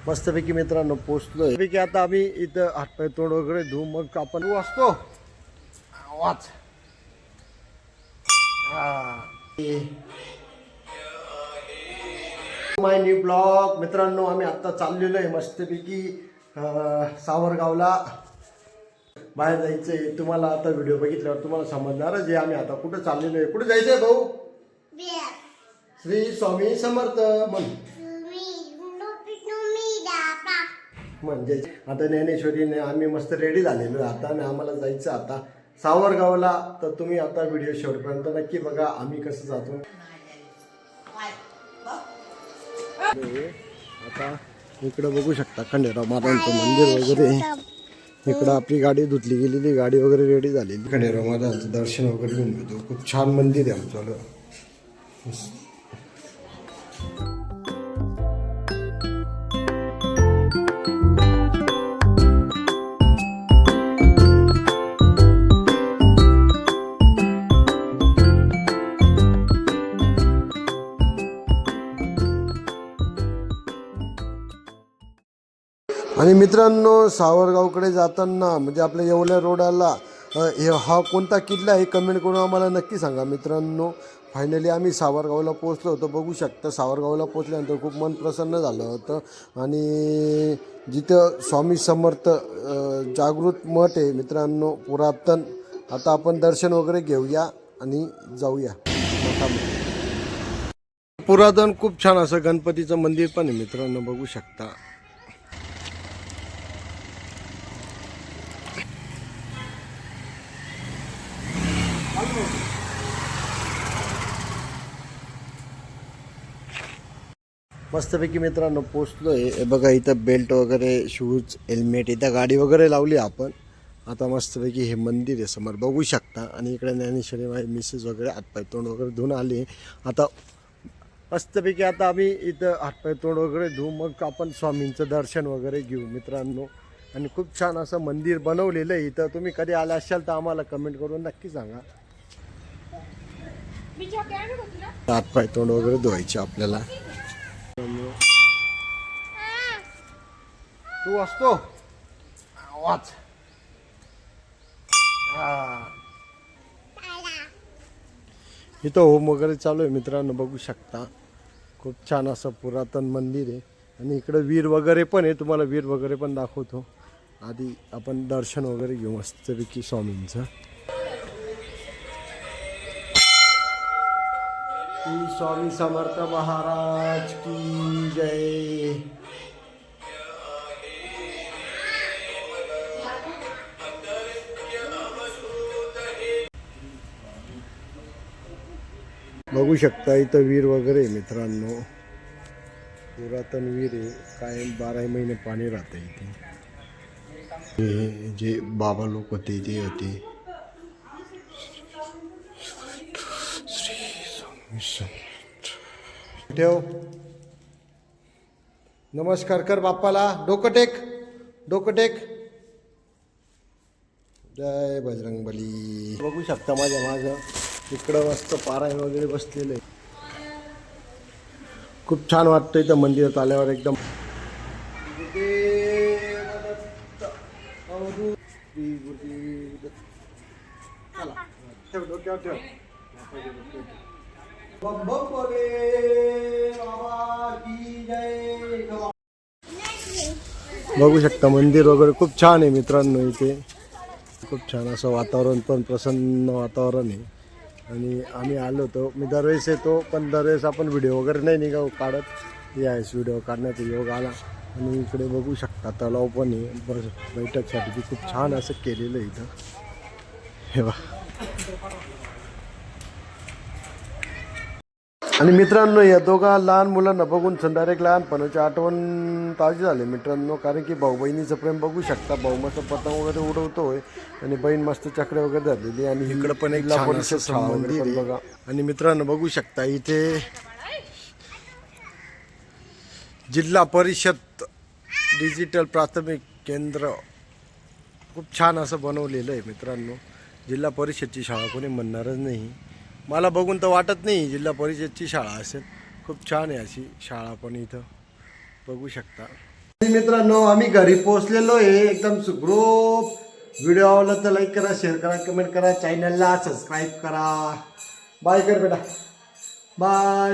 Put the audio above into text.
मस्तपैकी मित्रांनो पोचलोय पैकी आता आम्ही इथं हातपाय तोंड वगैरे धुवू मग आपण वाचतो वाच माय न्यू ब्लॉग मित्रांनो आम्ही आता चाललेलो आहे मस्तपैकी सावरगावला बाहेर जायचंय तुम्हाला आता व्हिडिओ बघितल्यावर तुम्हाला समजणार जे आम्ही आता कुठे चाललेलो आहे कुठे जायचंय भाऊ श्री स्वामी समर्थ म्हणजे आता ज्ञानेश्वरीने आम्ही मस्त रेडी झालेलो आहे आता आणि आम्हाला जायचं आता सावरगावला तर तुम्ही आता व्हिडिओ शेवटपर्यंत नक्की बघा आम्ही कसं जातो आता इकडं बघू शकता खंडेराव महाराजांचं मंदिर वगैरे इकडं आपली गाडी धुतली गेलेली गाडी वगैरे रेडी झालेली खंडेराव महाराजांचं दर्शन वगैरे घेऊन येतो खूप छान मंदिर आहे आमचं आणि मित्रांनो सावरगावकडे जाताना म्हणजे आपल्या येवला रोडाला हा कोणता किल्ला आहे कमेंट करून आम्हाला नक्की सांगा मित्रांनो फायनली आम्ही सावरगावला पोचलो होतो बघू शकता सावरगावला पोचल्यानंतर खूप मन प्रसन्न झालं होतं आणि जिथं स्वामी समर्थ जागृत मठ आहे मित्रांनो पुरातन आता आपण दर्शन वगैरे घेऊया आणि जाऊया मठामध्ये पुरातन खूप छान असं गणपतीचं मंदिर पण आहे मित्रांनो बघू शकता मस्तपैकी मित्रांनो पोचलोय बघा इथं बेल्ट वगैरे शूज हेल्मेट इथं गाडी वगैरे लावली आपण आता मस्तपैकी हे मंदिर आहे समोर बघू शकता आणि इकडे ज्ञानेश्वरी माझी मिसेस वगैरे हातपाय तोंड वगैरे धुवून आली आता मस्तपैकी आता आम्ही इथं हातपाय तोंड वगैरे धुवू मग आपण स्वामींचं दर्शन वगैरे घेऊ मित्रांनो आणि खूप छान असं मंदिर बनवलेलं आहे इथं तुम्ही कधी आले असाल तर आम्हाला कमेंट करून नक्की सांगा हातपाय तोंड वगैरे धुवायचे आपल्याला तू असतो वाच इथं होम वगैरे चालू आहे मित्रांनो बघू शकता खूप छान असं पुरातन मंदिर आहे आणि इकडे वीर वगैरे पण आहे तुम्हाला वीर वगैरे पण दाखवतो आधी आपण दर्शन वगैरे घेऊ मस्तपैकी स्वामींचं स्वामी समर्थ महाराज की जय बघू शकता इथं वीर वगैरे मित्रांनो पुरातन वीर आहे कायम 12 महिने पाणी राहतं इथे जे बाबा लोक होते ते होते ठेव नमस्कार कर बाप्पाला डोकं टेक जय बजरंगबली बघू शकता माझं इकडं मस्त पारायण वगैरे बसलेलं आहे खूप छान वाटतं इथं मंदिरात आल्यावर एकदम ठेव डोक्यावर ठेव बघू शकता मंदिर वगैरे खूप छान आहे मित्रांनो इथे खूप छान असं वातावरण पण प्रसन्न वातावरण आहे आणि आम्ही आलो होतो मी दरवेळेस येतो पण दरवेळेस आपण व्हिडिओ वगैरे नाही निघाव काढत यावेळेस व्हिडिओ काढण्याचा योग आला आणि इकडे बघू शकता तलाव पण आहे बस बैठकसाठी खूप छान असं केलेलं आहे इथं हे बघा आणि मित्रांनो या दोघा लहान मुलांना बघून डायरेक्ट लहानपणाची आठवण ताजी झाली मित्रांनो कारण की भाऊ बहिणीचं प्रेम बघू शकता भाऊ मस्त पतंग वगैरे उडवतोय आणि बहीण मस्त चकडे वगैरे झालेली आणि इकडं पण एक जिल्हा परिषद मंदिर बघा आणि मित्रांनो बघू शकता इथे जिल्हा परिषद डिजिटल प्राथमिक केंद्र खूप छान असं बनवलेलं आहे मित्रांनो जिल्हा परिषदची शाळा कोणी म्हणणारच नाही मला बघून तर वाटत नाही जिल्हा परिषदची शाळा असेल खूप छान आहे अशी शाळा पण इथं बघू शकता मित्रांनो आम्ही घरी पोहोचलेलो आहे एकदम सुखरूप. व्हिडिओ आवडला तर लाईक करा, शेअर करा, कमेंट करा, चॅनलला सबस्क्राईब करा. बाय कर बेटा, बाय.